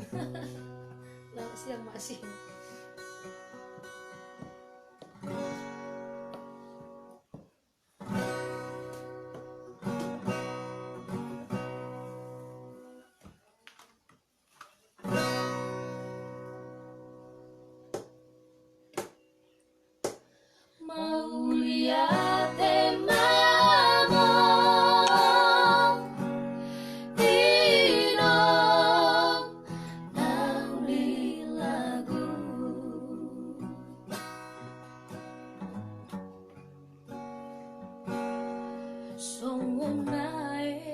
Selamat siang masih. Mau lihat temamu Ino nauli lagu Songon nae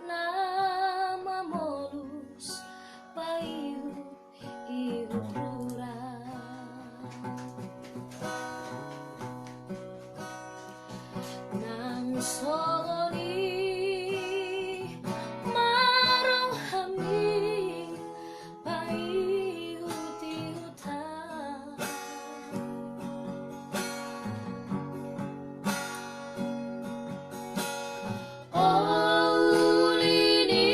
nama molus Payu ihu nang soli marong hami pai huti huta ulini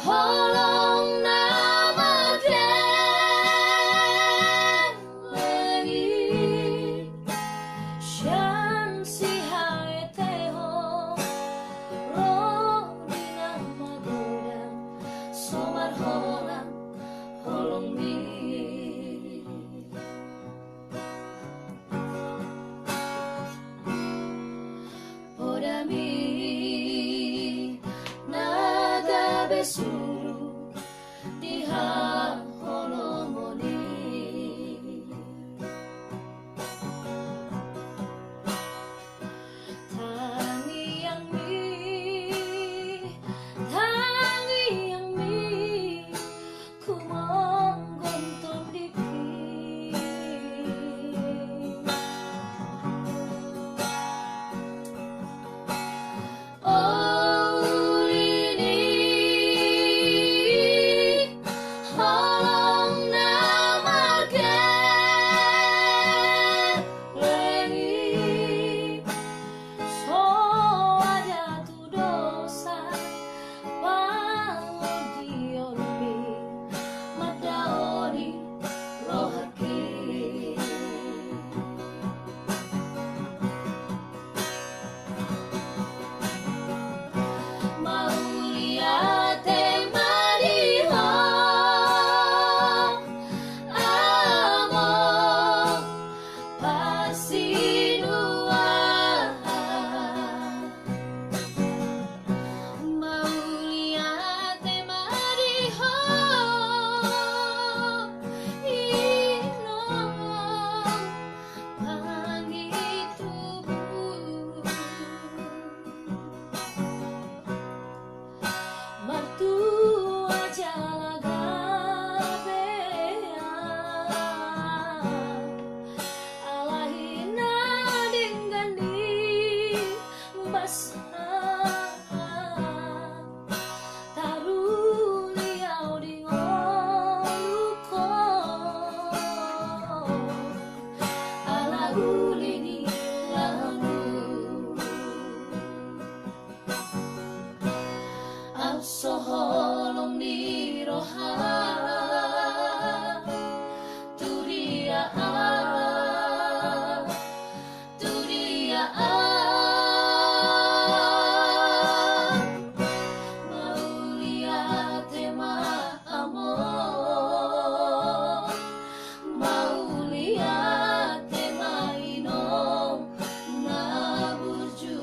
holong nama lagi Shan si hai teho Rodina magoda Somar holang holong mi Podami naga besuru Diha holomoni Soholong ni roha turia mau lihat tema amor mau lihat tema inom na burju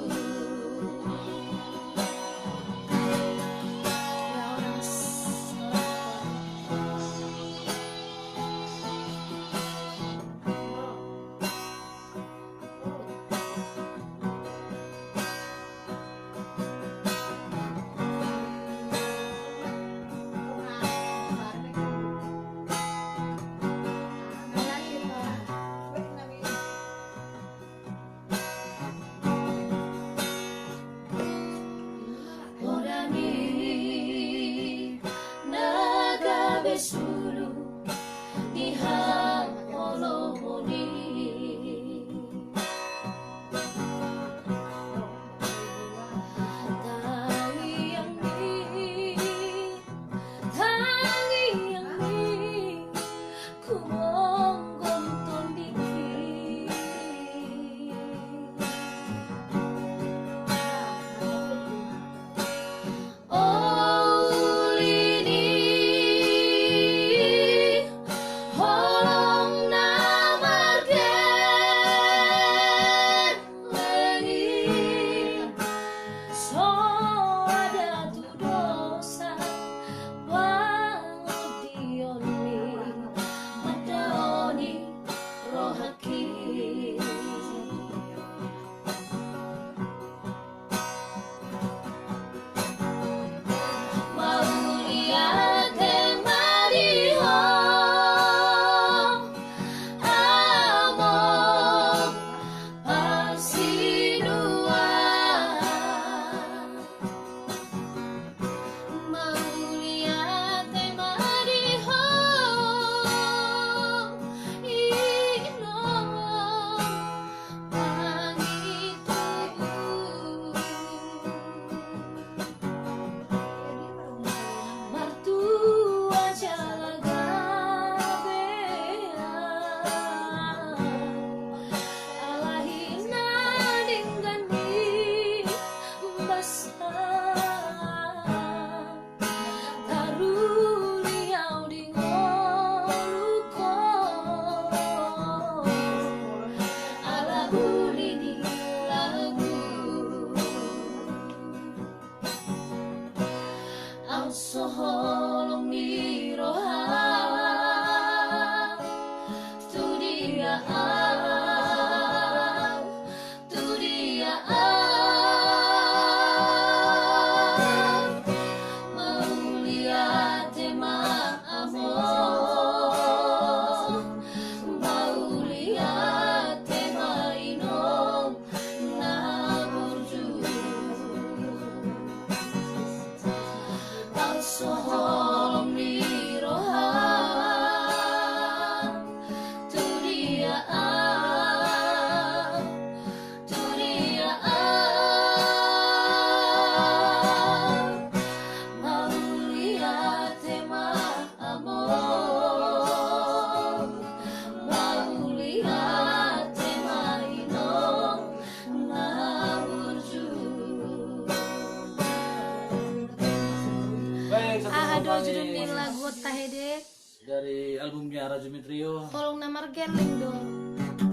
Judulnya lagu Tahede dari albumnya Rajumi Trio. tolong nama Gerling dong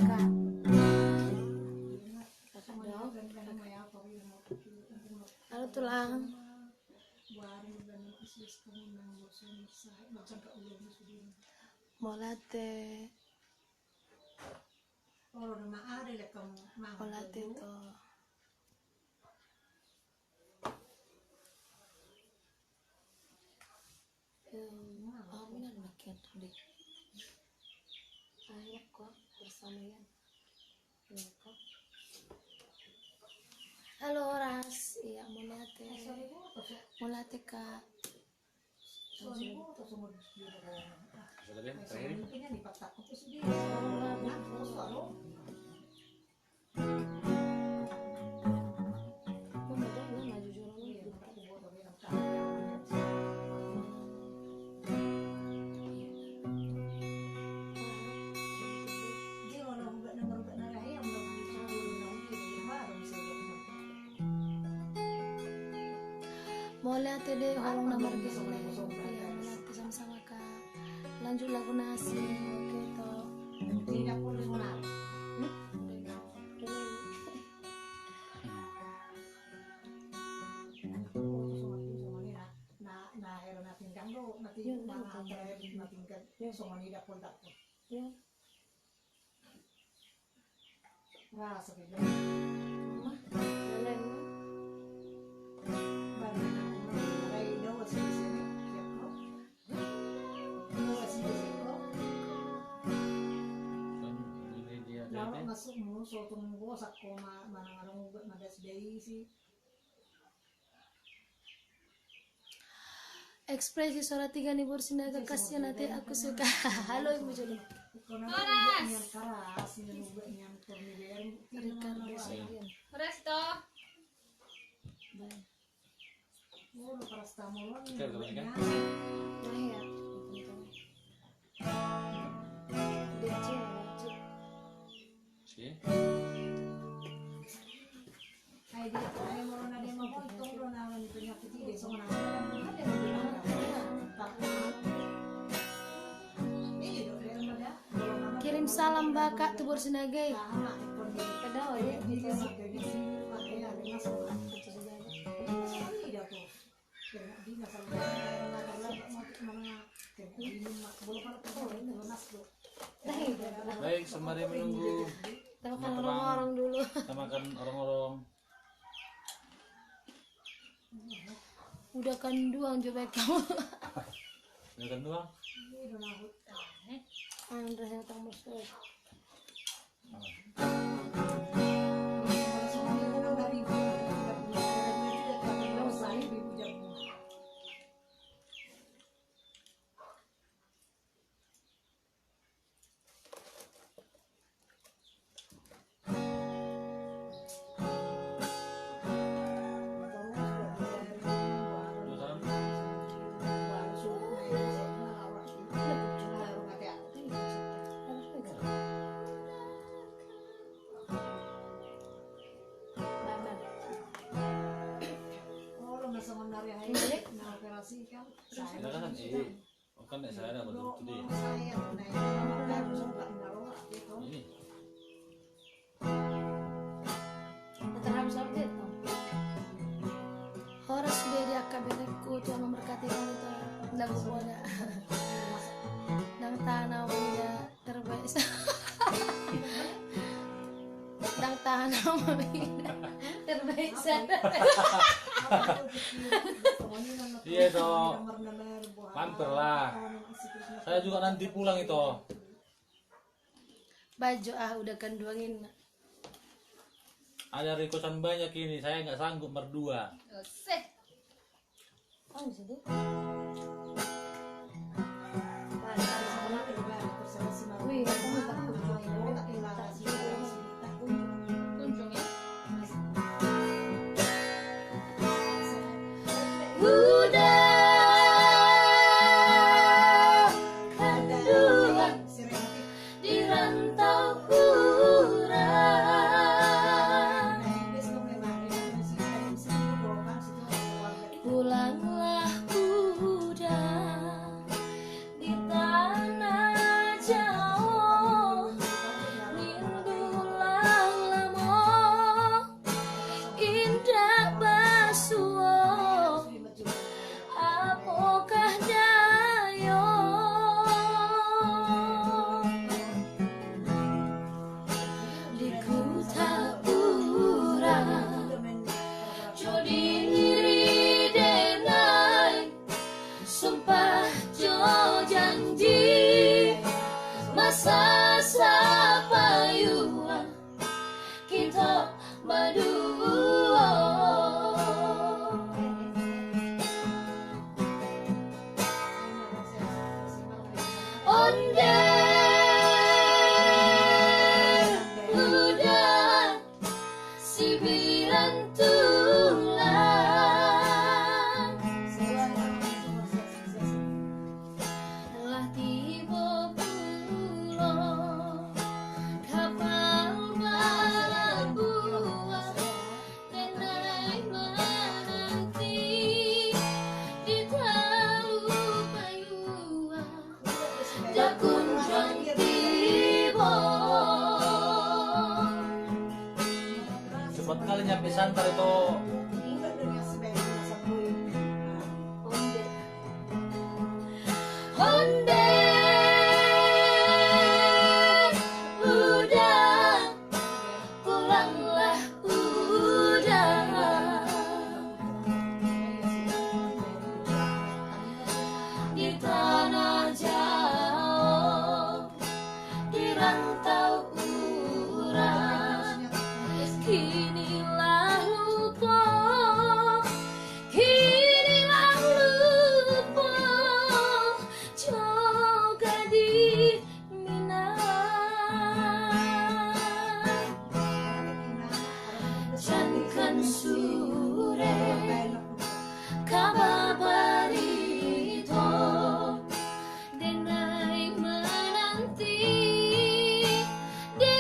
Kak. Halo tulang molate molate to aminan makin deh ayo kok bersama ya kok. Halo Ras, iya molate Kak. Molate deh orang nomor Gerling. Iya molate sama-sama Kak. Lanjut lagu nasi. Oke toh. Tidak perlu moral. Masukmu so tunggu sakko manang madas day sih. Ekspresi suara tiga nih bersinaga kasihan nanti aku suka. Halo Ibu Juli. Ricardo Sofian. Resto. Mahir. DC wajib. Kirim salam Bakak Tubur Sinagai. Kedau ya. Baik, sembari menunggu Kita makan orang-orang dulu. kita makan orang-orang. Udah kanduang coba kamu. Udah kan doang. Andres yang tamu sekali. Silakan kan saya ada betul dia. Ini Terhabis update toh. Horas sudah dia kabineku Tuhan memberkati kamu tuh. Nggak boleh. Nang tanah tidak terbaik. Mama Mina terbaik sana. Iya toh. Mampir lah. Saya juga nanti pulang itu. Baju udah kanduangin. Ada requestan banyak ini, saya nggak sanggup berdua. Seh. Oh, jadi. Wih, kamu tak kunjung ya? Udah kanduan di rantau kurang, pulanglah udah di tanah jauh, rindulah lamo indah basuh, apakah dayo di kota urang jodi diri denai sumpah jo janji masa sapayuan kita berdua. Onde udah sibiran tulang, telah tiba pulau kapal balabuah, denai menanti di talu payuah, jakunjang tiba. Cepat kali nyampe Santar itu. Onde udah pulanglah udah di tanah jauh, di rantau urang, kinilah lupa, kinilah lupa, juga di Minang, jangan sure kababarito, denai menanti di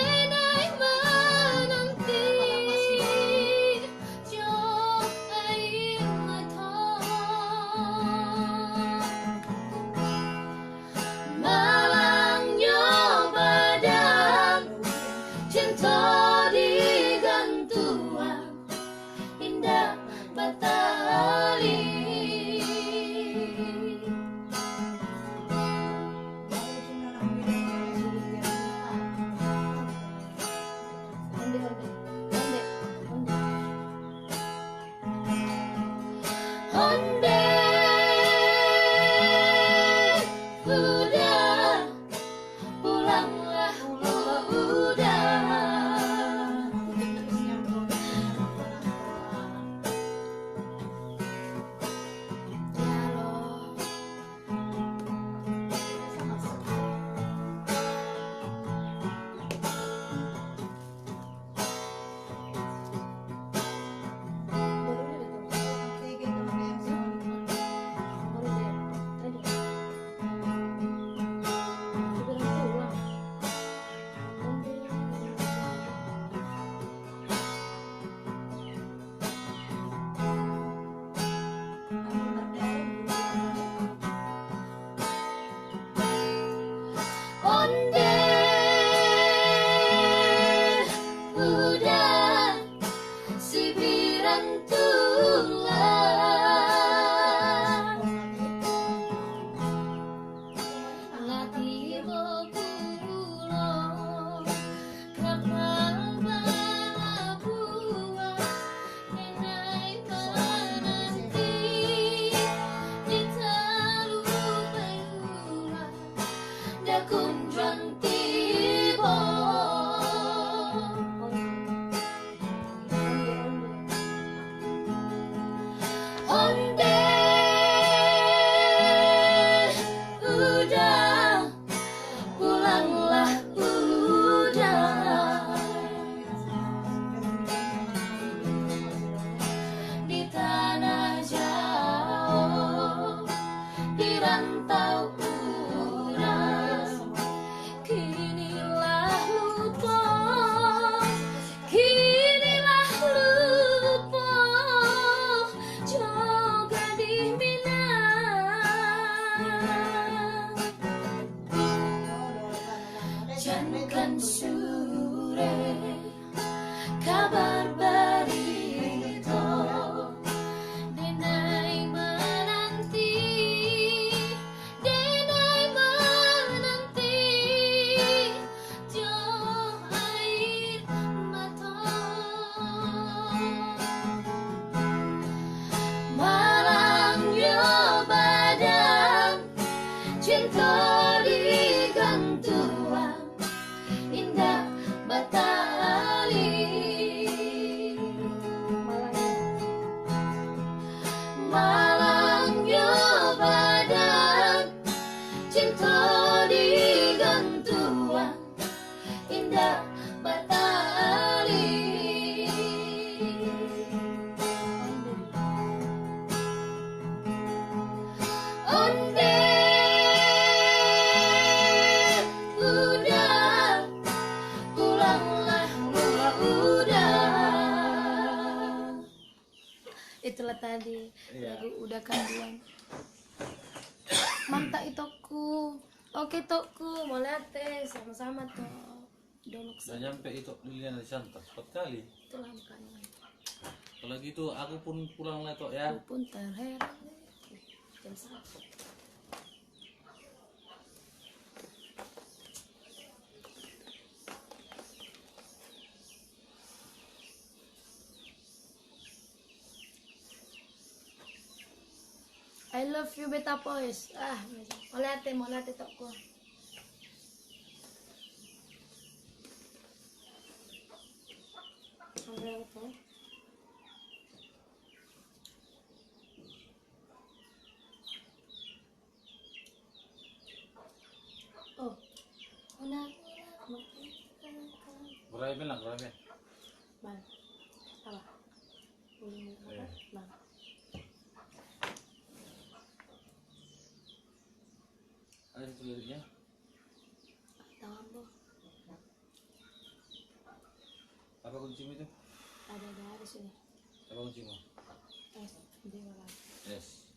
bukan sore kabar berita denai menanti jauh air mata malangnya badan cinta digantung indah batali malangnya badan cinta digantung indah batali onde udah pulanglah udah. Itulah tadi Iya. lagu udah kanduan. Mantap itoku. Oke tokku, mau lihat sama-sama toh. Dolok Udah nyampe itu Liliana di sana 4 kali. itulah makanya. Kalau gitu aku pun pulang lah Tok ya. Aku pun terheran. Jam 1. I love you beta boys. Mau lihat tokku. Ada apa? Oh, Berapa lah, berapa? Bang, apa? Boleh apa? Bang. Ada itu liriknya? Tangan bu, Apa kuncimu itu? ada di sini. Apa kuncimu? Di mana? Yes.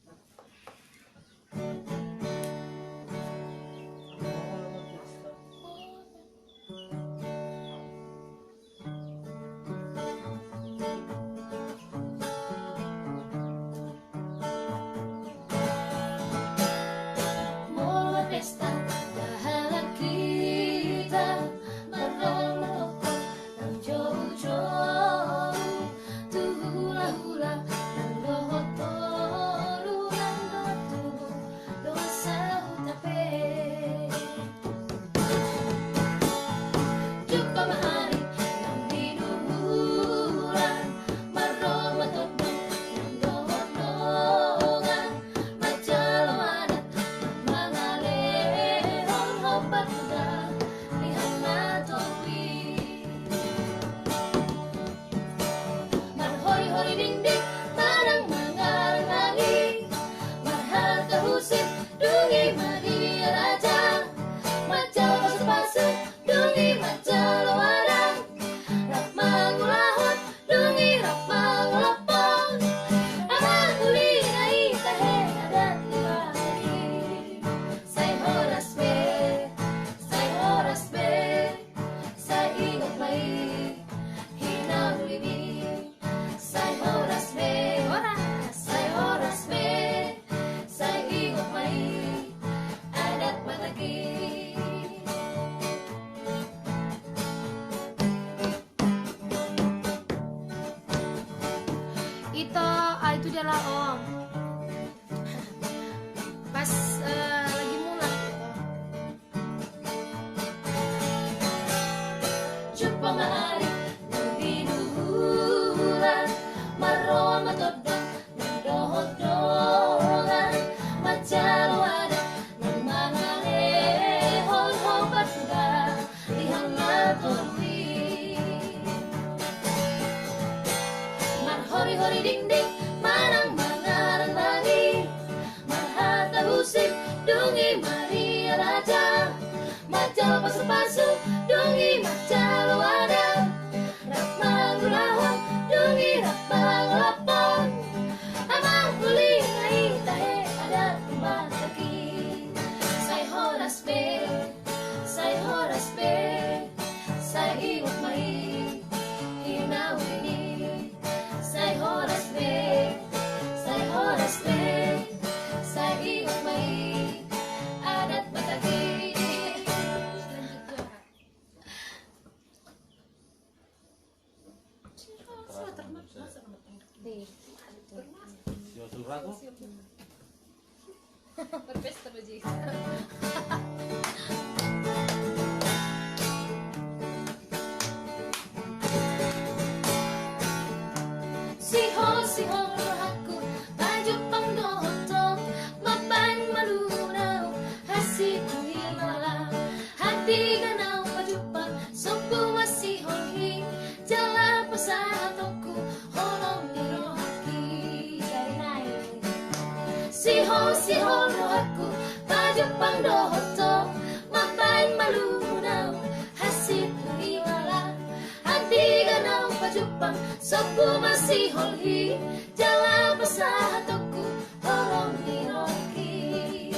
Mola pesta dahala kita berlomba dan jauh-jauh tu hula-hula dan dohotoru dan dotu dosa utape jumpa mahari yang dinuhuran maroma todong yang dohotongan macalo adat mangalehon hobat udah lihat matopi marhori-hori ding-ding marang mangarang lagi marhal kahusip dungi madia raja macal pasu-pasu dungi macal wadang rap mangulahot dungi rap mangulapon abang uli nai tahe adat liwati say horas be say ingat mai hinaw ini say horas be say ingat mai adat matagi Itu dia lah om. Pas lagi mulai gitu. jumpa mahari yang dinuhuran maron matodong yang dohodongan macalo adat ng mga lehon hobat udah lihang natulwi marhori-hori ding-ding manang mangarang lagi marhata husip dungi Maria Raja macal pasu-pasu dungi macal wadah rap mangulahon dungi rap mangulapon amang huli nai tahe adat matagi say horas be aku. Berpesta Baji. Siho aku baju panggoto mapan malunau hasiku hilala hati ganau pajupang sopu masih holhi jala pasatoku holong niro haki siho aku baju panggoto mapan malunau hasiku hilala hati ganau pajupang sopu masih holhi jala pasatoku holong niroki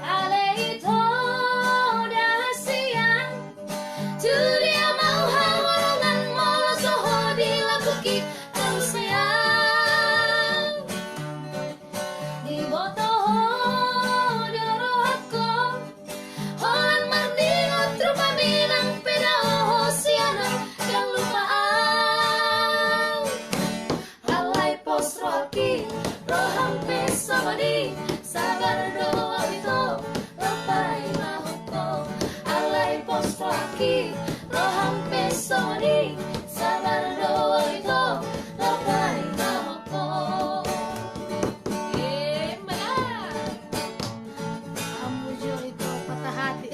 ale itu dah siang Julia mau hawalongan mola soho dilakuki aku sayang di botoho doro aku holan mardingo trupa minang pedaho siana yang lupaan alay posroki roham pesawadi sabar doa itu lepai mahoko alay posroki roham pesawadi sabar doa itu lepai mahoko Kamu Jo itu patah hati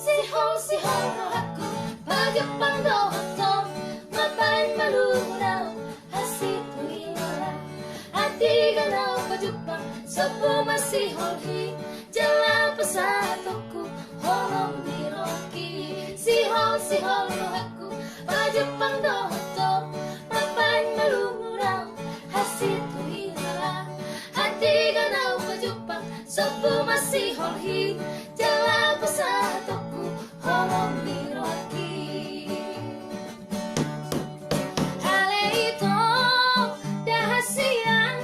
Siho rohaku baju panggoto mapan malunau hasitu hilala hati ganau pajupang sopu masih holhi jala pasatoku holong diroki siho rohaku baju panggoto mapan malunau hasitu hilala hati ganau pajupang sopu masih holhi jala pasatoku holong diroki ale itu dah siang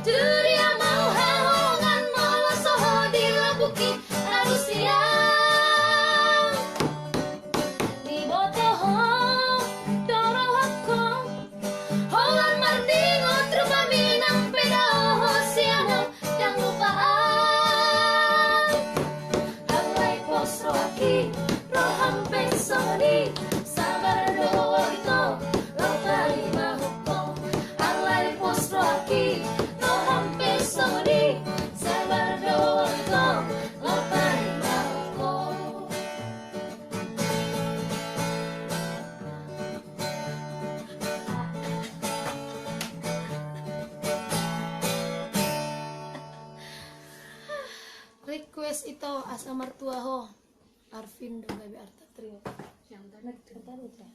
Julia mau hawalongan mola soho dilabuki aku siang di botoho doro aku holan mardingo trupa minang pedaho siana yang lupaan alay posroki roham pesoni sabar doa itu lepai mahoko alay posroki roham pesoni sabar doa itu lepai mahoko request itu asa mertua ho Arvindo gabi arta trio yang tadi ya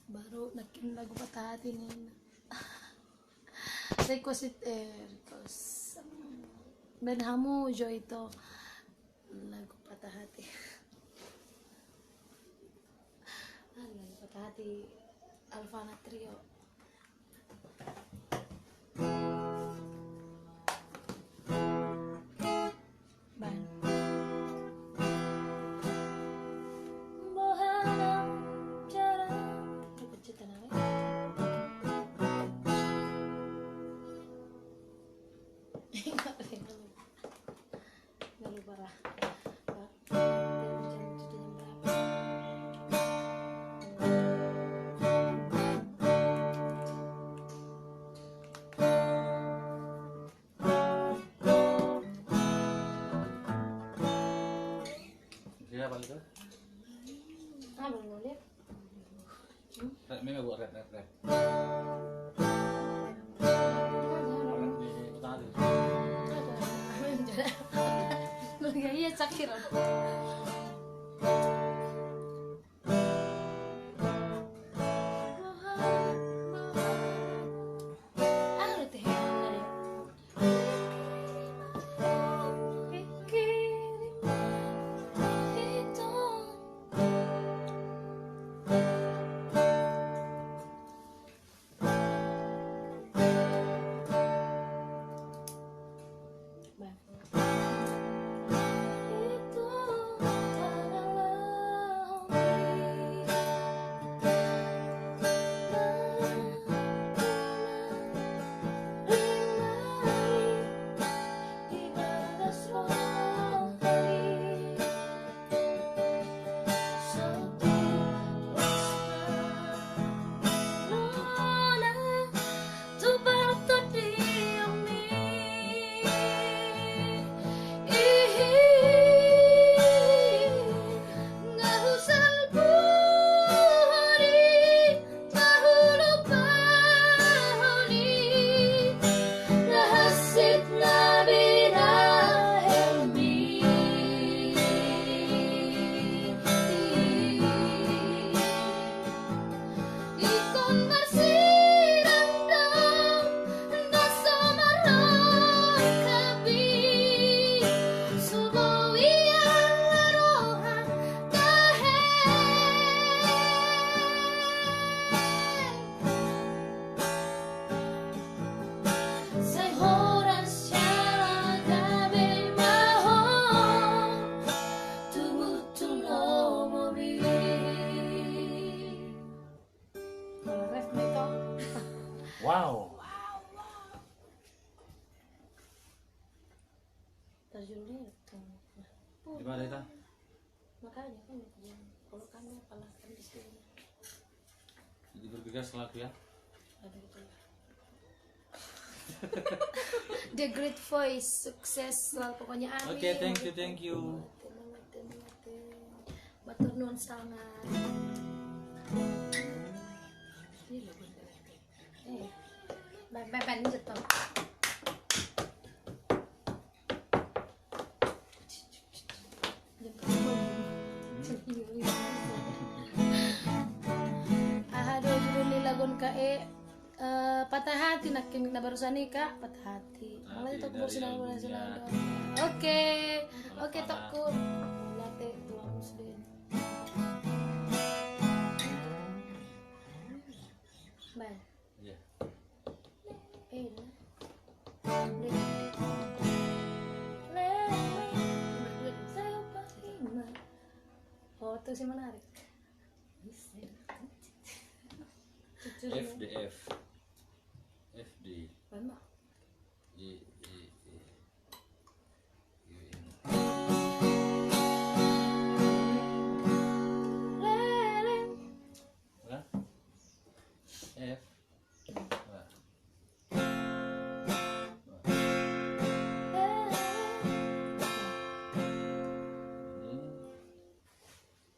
baru nakin lagu patah hati nih request Ben Hamu Jo itu lagu patah hati lagu patah hati Alfana Trio Ban bohanam jarang Ikut cerita nawe Nggak lupa lah Dia apa itu? belum lihat Red meme buat red. Red di tadi. iya cakir Gimana itu? Makanya kan kalau kamu pernah kan di sini. Jadi bergegas lagu ya. Ada gitu ya. The Great Voice, sukses selalu pokoknya, amin. Oke, thank you. Batur nuwun sangat. Ini loh bener. Ban jetong. Aduh, judul ni lagun kae patah hati nakin na barusan ni Kak, patah hati. Malah itu aku sudah Oke tokku. Late tuang muslim. Bye. Iya. Oh, itu sih menarik. FDF. FD. Mana? I. Bukan? F. Wah.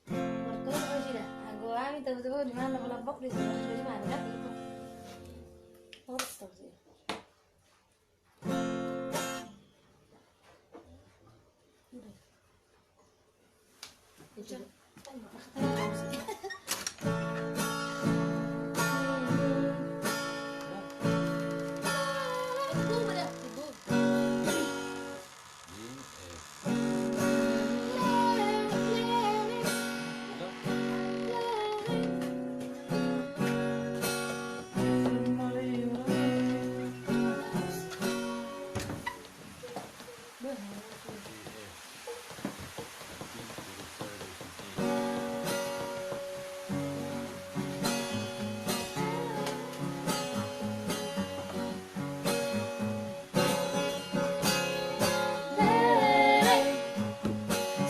Mertua apa sih dah? Aku angin tahu-tahu di mana kelompok di mana kan itu. Oh, tahu sih. Udah.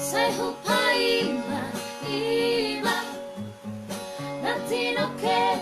Saya hupai na iman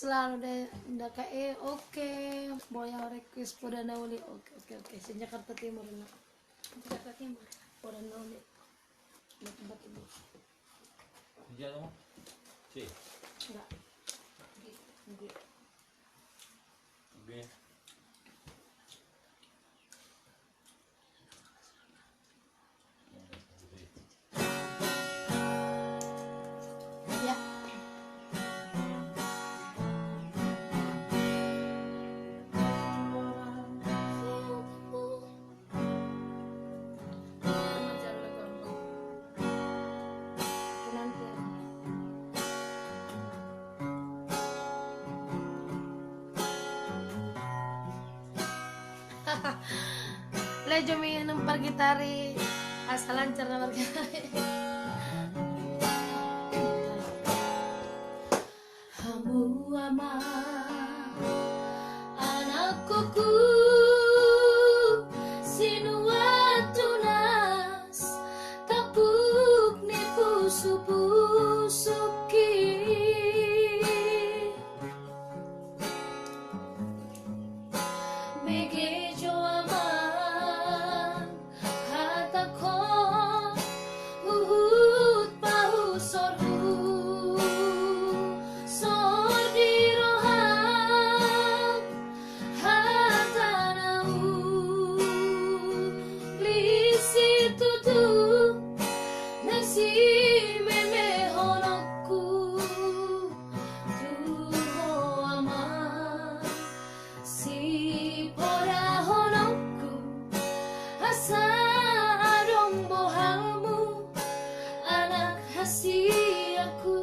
selalu deh ndak kayak oke boya request pada nauli oke si Jakarta Timur na Jakarta Timur pada nauli di tempat ibu Iya dong. Si. enggak di Oke. ya nanti Lejo mi nempar gitari asal lancar nempar gitari Hamu ama anakku sinua tunas tapuk ni pusuki Begitu aman kata ko uhut pahu sorhu sodi roham hatanau lisi tutu nasi meme honokku tuho aman si pora honokku asa adong bohalmu anak hasiaku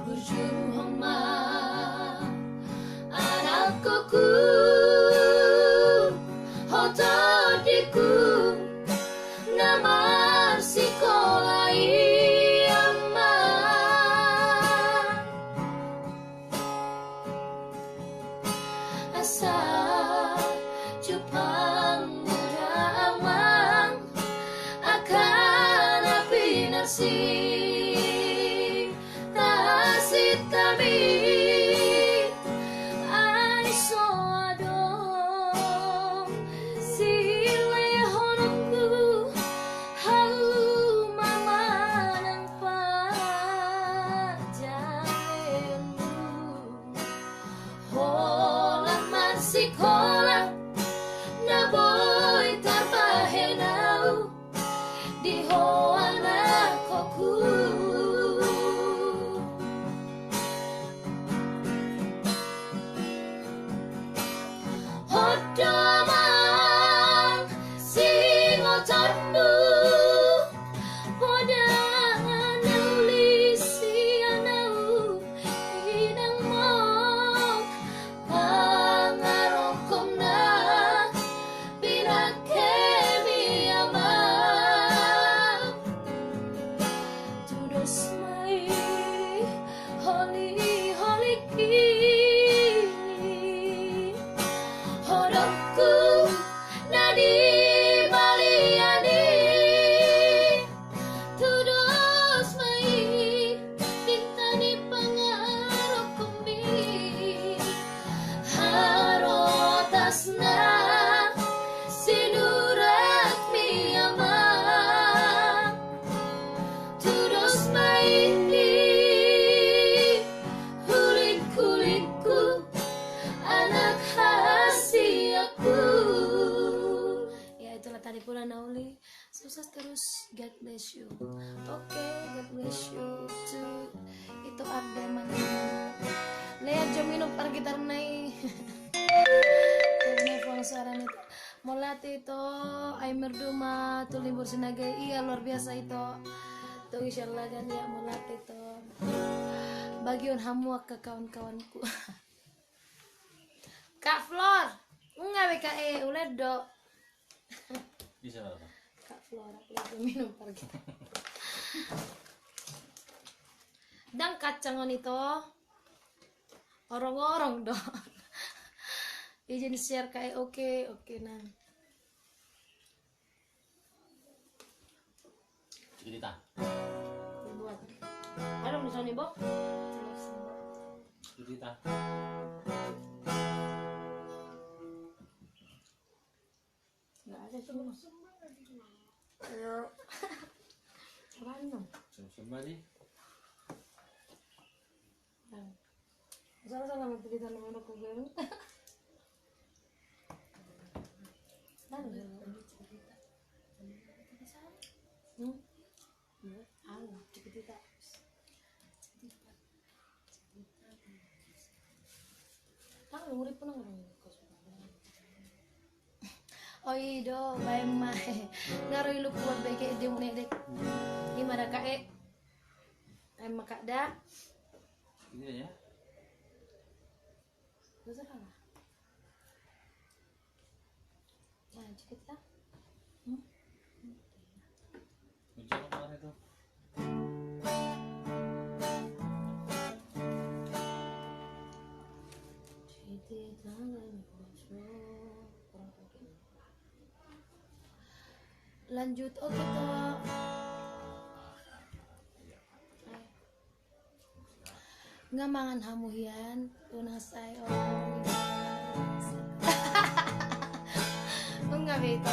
Ujung homa anakku hotodiku namar sekolah ama asa Jepang muda amang akan api nasi tasit kami ay so adong sile honokku halu mama ng pajalenmu holang marsikola na boy tarpahenau di ho anakku Hodomang singotanmu podang naulisi anau inang mo pangarokom na pinakemi amang tudos mai holy Hodokku nadi baliani tudos mai tintani pangarok kumbi harotasna sinurat mi ama tudos mai hulik-hulikku anak hasiaku ya itulah tadi pula Nauli sukses terus God bless you oke God bless you too itu ada mana lihat jom minum par gitar nai karena puang suara itu mulat itu ay merduma tuh libur sinaga iya luar biasa itu tuh insyaallah kan ya mulat itu bagian hamuak ke kawan-kawanku Kak Flor, enggak BKE, ulet dok. Bisa apa? Kak Flor, aku lagi minum pergi. Dan kacangan itu orang-orang dok. Izin share kayak oke nan. Jelita. Dibuat. Ada misalnya Bo? Jelita. Nggak ada sih. Ayo. Apaan dong? Coba nih. Salah mau cerita nomor aku gue. Oh iya, baik mah. Ngaruh lu kuat baik dia mau nedek. Gimana kak? Emang kak dah? Ini ya. Terserah lah. Nah, cukup tak? Hujan kemarin itu. Lanjut, oh kita ngamangan hamuhian tunasay orang nggak beto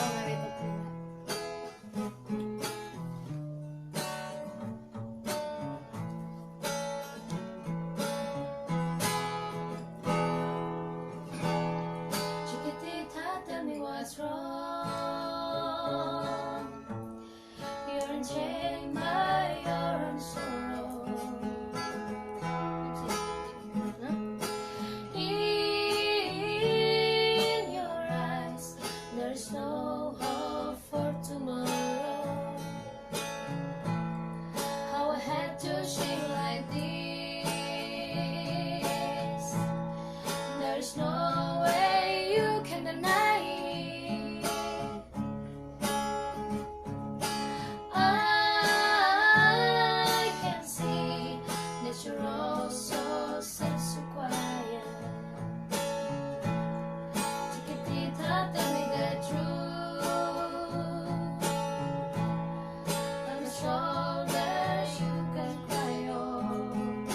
Chiquitita, tell me what's wrong. You're unchained by your own sorrow. In your eyes, there's no hope for tomorrow. How I had to shake like this. There's no way you can deny it. I can see that you're all so sad, so quiet. Chiquitita, tell me the truth. On the shoulders you can cry on.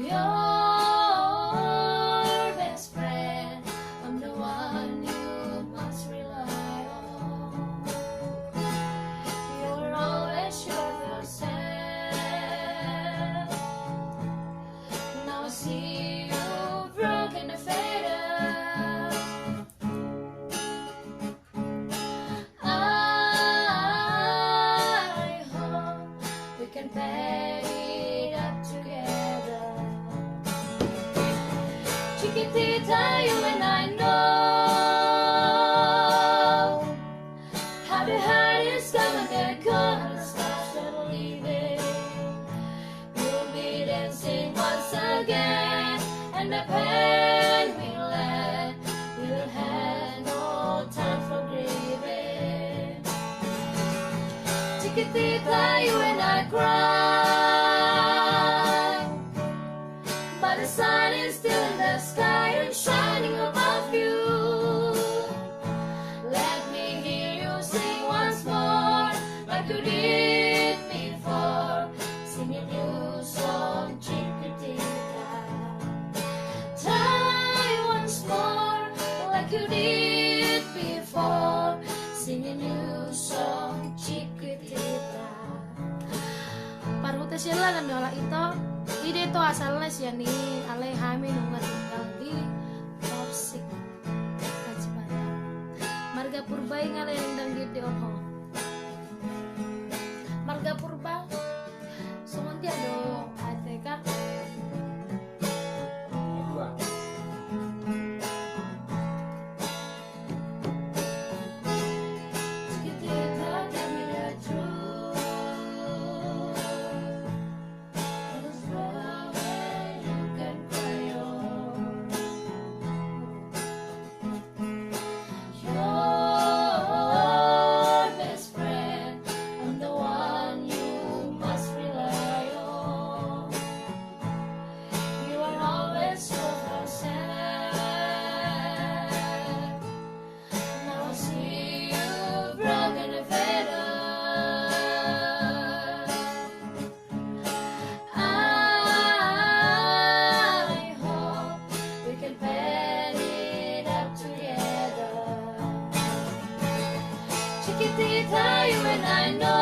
Your best friend, I'm the one you must rely on. You're always sure of yourself. Now I see you broken and faded. I hope we can pair it up together. Chiquitita, you and I know how the heart is gonna get cold and the stars are leaving. You'll be dancing once again, and the pain will end. We'll have no time for grieving. Chiquitita, you and I cry, but the sun is still in the sky and shining above you. Let me hear you sing once more, like you did before. Sing a new song, Chiquitita. Try once more, like you did before. Sing a new song, Chiquitita. Paruta sila kan dola ito. Ide to asalnya sih nih alehami nungan tinggal di toxic kacipata. Marga purba yang ngalendang gede oho. Marga purba. Sumonti ado ATK. Dua. Chiquitita, tell me the truth. There's no way you can cry on. Your best friend, I'm the one you Chiquitita, you and I know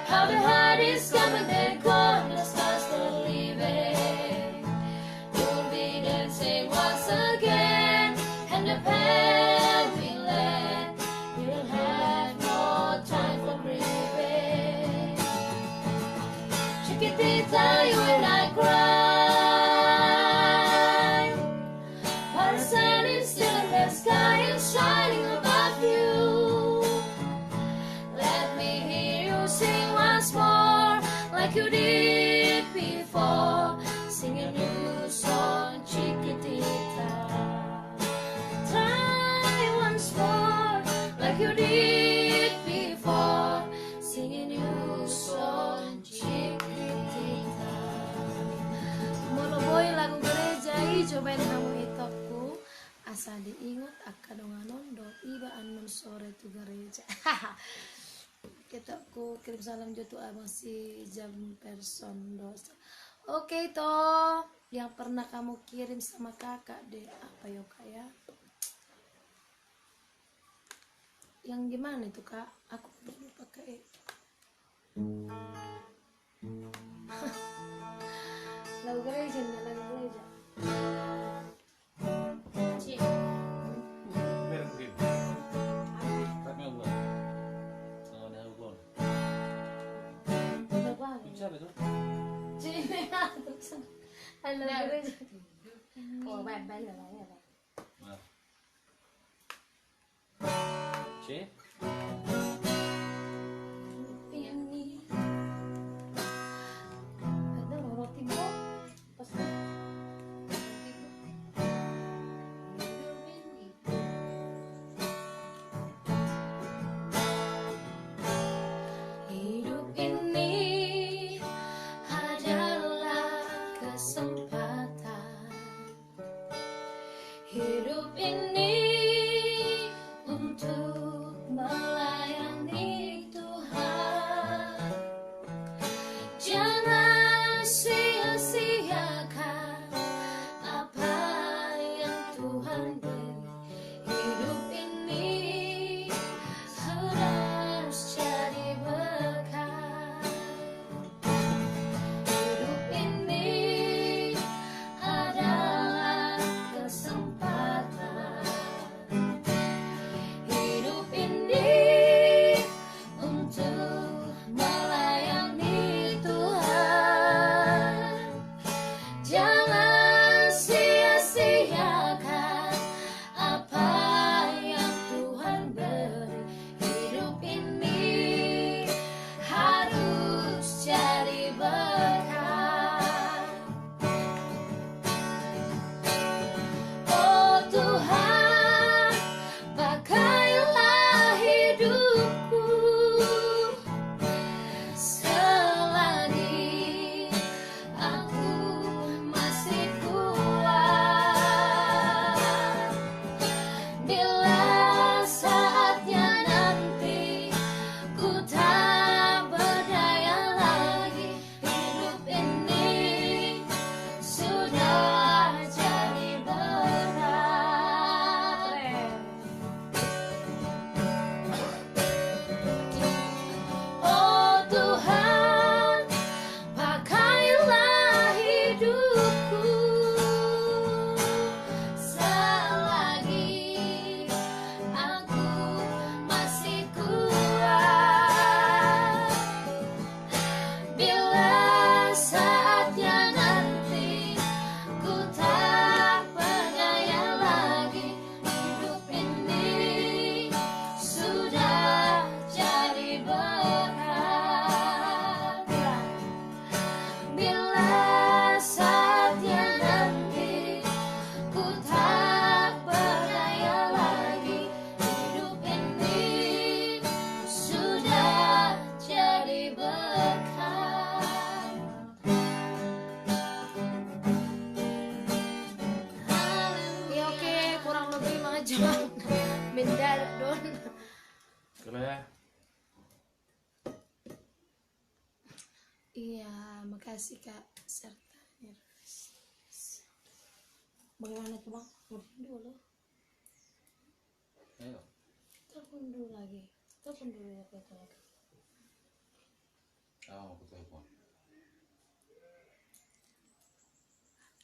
how the heart is coming and gone, the stars are leaving. You'll be dancing once again, and the pain will end. You'll have no time for grieving. Chiquitita, you and I cry. Our sun is still in the sky and shining above you. Let me hear you sing once more, like you did before. Sing a new song, Chiquitita. Try once more, like you did before. Sing a new song, Chiquitita. Monoboy lagu gereja hijau ben kamu hitopku asa diingat akadonganon do iba anon sore tu gereja. Kitapku kirim salam jotu masih jam person dosa. Oke toh, yang pernah kamu kirim sama kakak deh apa yo kak ya? Yang gimana itu kak? Aku belum pakai. Lagu gereja nih, lagu gereja. Cik, Biar mungkin. Tapi Allah. Kalau ada hubungan. Berapa? Bisa betul. Cik, lagu gereja. oh bye-bye lah ya. Maaf. C. Ini ada roti bom pas Hidup ini adalah kesempatan. Hidup ini untuk melayani Tuhan. Jangan sia-siakan apa yang Tuhan beri. Hidup ini harus jadi berkat. Hidup ini adalah kesempatan. Hidup ini untuk melayani Tuhan. Jangan sia-siakan apa yang Tuhan beri. Hidup ini harus jadi berkat. Oh Tuhan, pakailah hidupku selagi aku masih kuat. Bila saatnya nanti ku tak berdaya lagi, hidup ini sudah jadi berat. Oh Tuhan, pakailah hidupku selagi aku masih kuat. Bila saatnya nanti ku tak berdaya lagi, hidup ini sudah jadi berat. Bila saatnya nanti ku tak berdaya lagi, hidup ini sudah jadi berkat. ya oke kurang lebih 5 jam mendadak don. Kalau ya. Iya makasih kak sertanya. Bagaimana tuh bang? Udah dulu. telepon dulu lagi. Telepon dulu ya Peto lagi. Oh, aku telepon.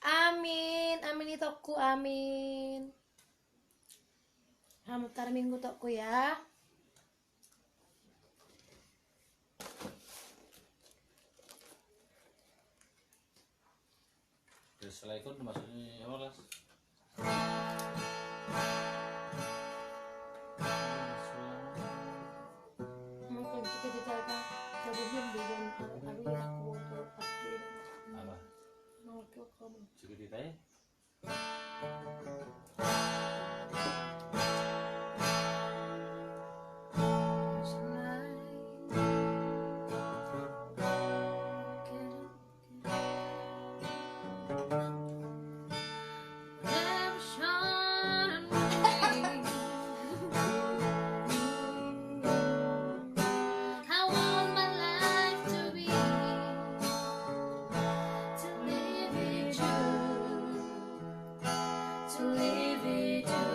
Amin, amin itu aku amin. Selamat minggu tokku ya. Terus setelah itu maksudnya apa Las? Mungkin jika ditanya jawabin dengan alu ya aku untuk pakai Apa? mau ke kamu. Juga ditanya? I want my life to be to live with you, to live with you.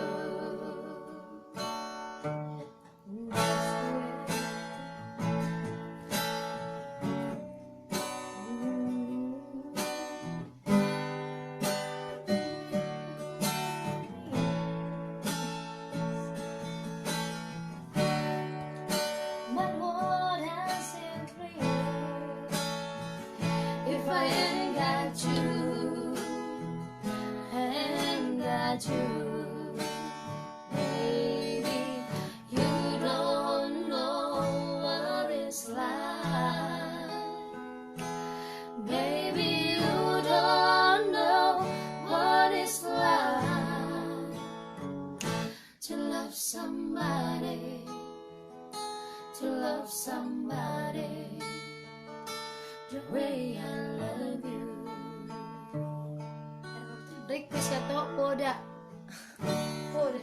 What would I say if I ain't got you, ain't got you, baby? You don't know what it's like, baby. You don't know what it's like to love somebody, to love somebody the way I love you. Request ya tok poda. Poda.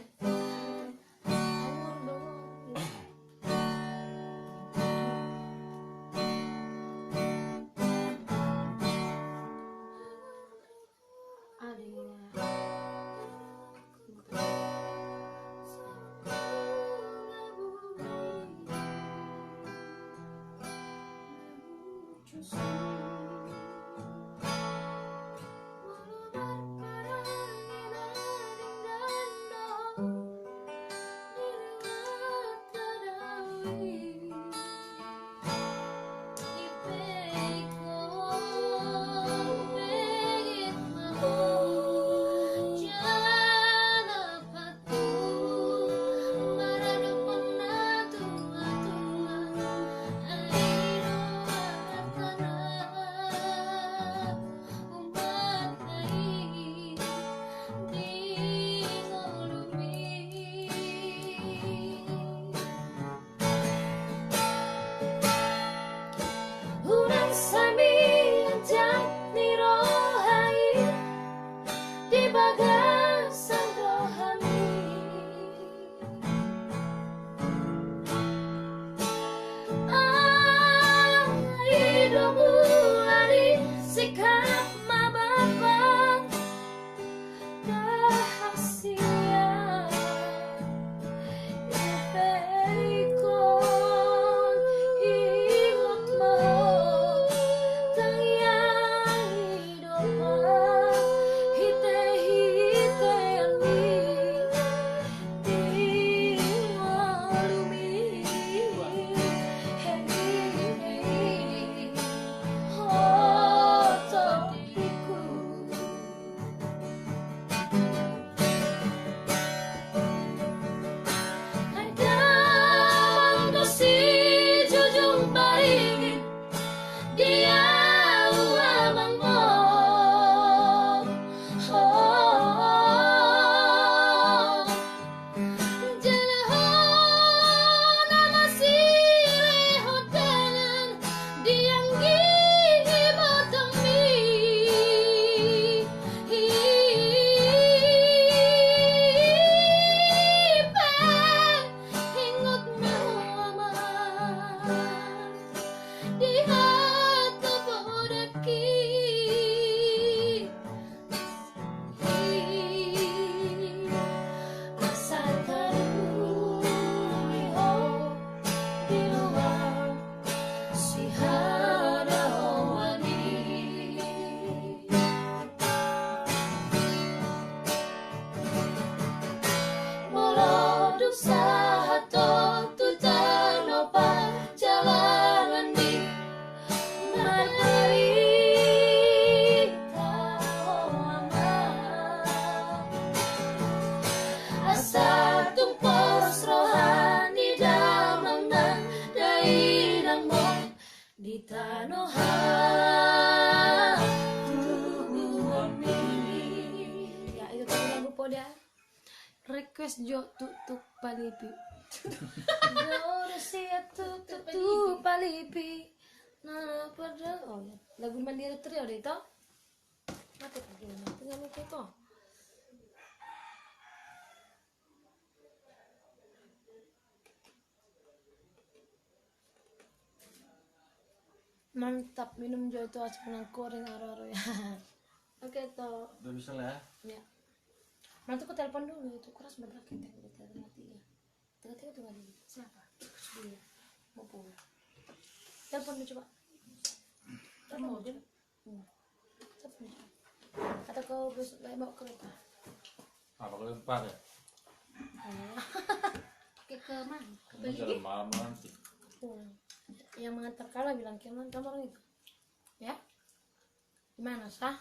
kita no ha ya itu tadi lagu poda request jo tutuk palipi Rusia tutuk palipi nah pada oh ya lagu Mandiri Trio deh itu mati lagi tinggal itu kok mantap minum jo itu asap nang goreng aro-aro ya oke toh Udah bisa lah ya. ya nanti aku telepon dulu itu keras bener kita udah telepon mati ya tiga-tiga tuh lagi siapa dia mau pulang telepon dulu coba telepon dulu telepon dulu atau kau besok lagi mau kereta Apa kalau empat ya? ke mana Ini jalan malam nanti. pulang yang mengantar kala bilang kamu orang itu ya gimana sah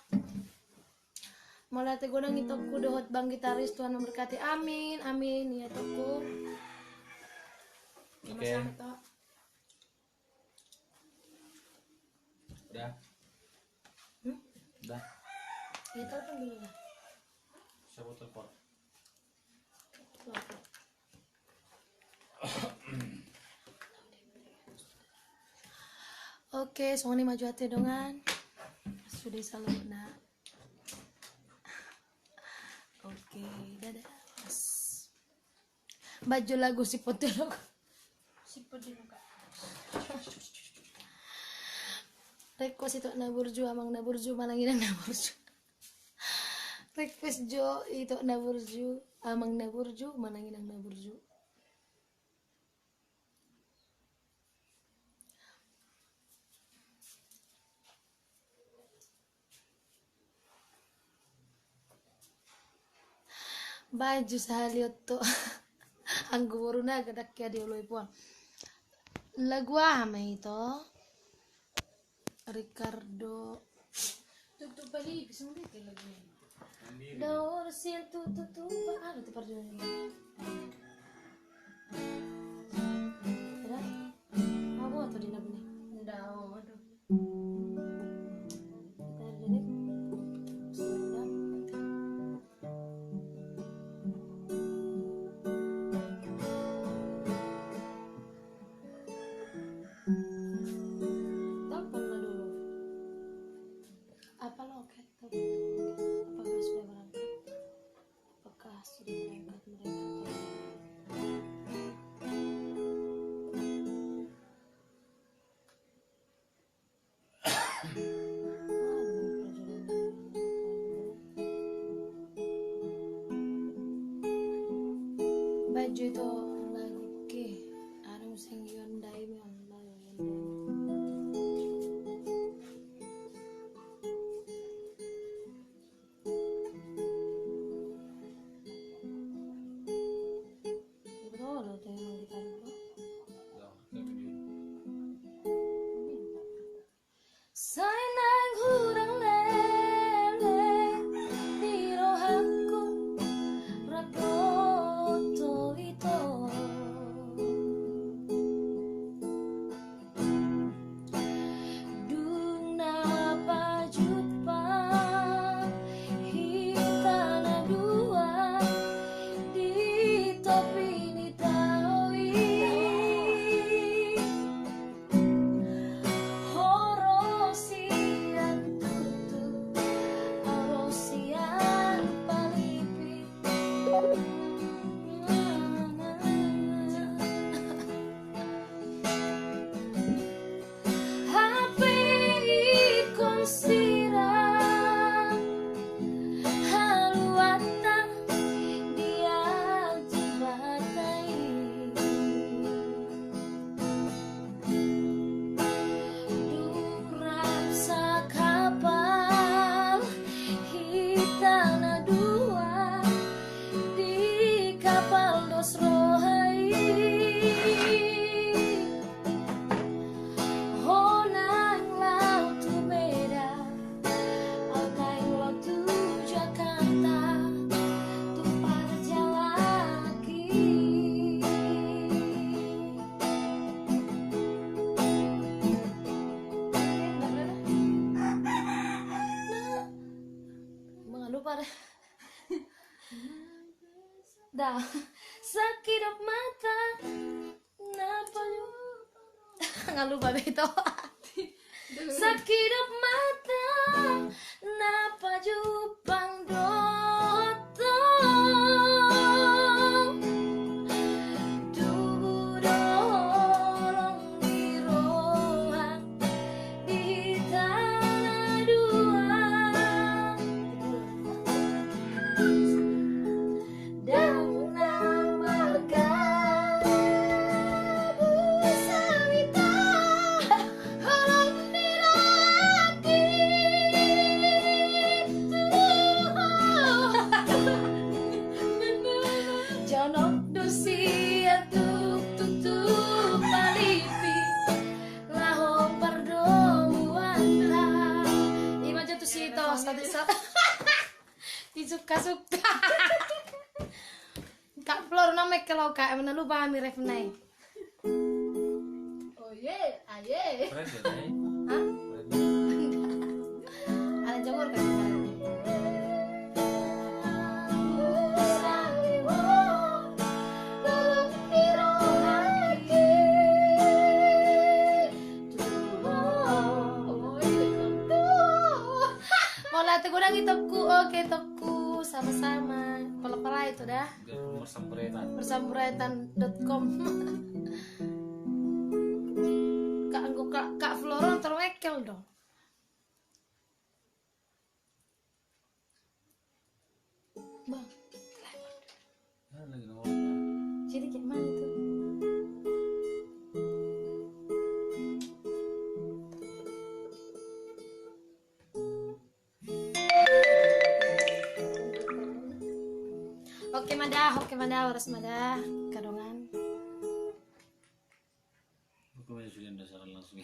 mulai tegodang itu kudu hot bang gitaris Tuhan memberkati amin amin ya toko sama-sama toh Udah. hmm? Udah. ya telepon dulu lah Siapa telepon? Oke, soalnya maju hati dongan. Sudah selalu nak. Oke, dadah. Mas. Baju lagu si Potilok. Si Potilok. Request itu naburju, amang naburju, manangin naburju. Request Jo itu naburju, amang naburju, manangin naburju. Baju sahaliot to anggo boruna gadak ya di oloi puang lagu ama itu Ricardo tuk pali bisa ngeliat lagu daur sian tu ada tu perjuangan ada apa tuh di lagu ini daur aduh kita jadi sedap teleponlah dulu apa loket apakah sudah berangkat apakah sudah berangkat mereka baju itu lagu ke arang sing Hyundai mi Allah betul loh tuh yang di kantor Sainang hurang lele di rohaku rakoto itu dung napa jumpa hitana dua di topi ni tawi Horosian tutu, Horosian palipi. Happy konsira haluata dia jibatai. Rasa kapal hitana dua di kapal dos rohai honang laut tu beda alkain laut tu Jakarta tu parjalaki Dah. Sakit mata. Napa lu? Nggak lupa itu. Sakit mata. Napa jupang dotong. Tubuh dorong dirohak di tanah dua. Dan namakan Busawita halang niraki Janok dosi atuk tutup palipi laho perdomuan lah ima jatuh sitos tadi disuka-suka Kak Flor nama kalau kak mana lupa kami ref naik. Oh ye, aye. Keren ya, Nay? Hah? Keren. Ada jawab kan? Mau latih kurang topku, oke topku sama-sama. Kalau parah itu dah. Biar bersamburetan. Bersamburetan.com. Kak Floron terwekel dong. Bang, Ya, lagi nongol apa? jadi kayak mana tuh? Oke madah, harus madah, kadongan. Aku masih sudah dasar langsung.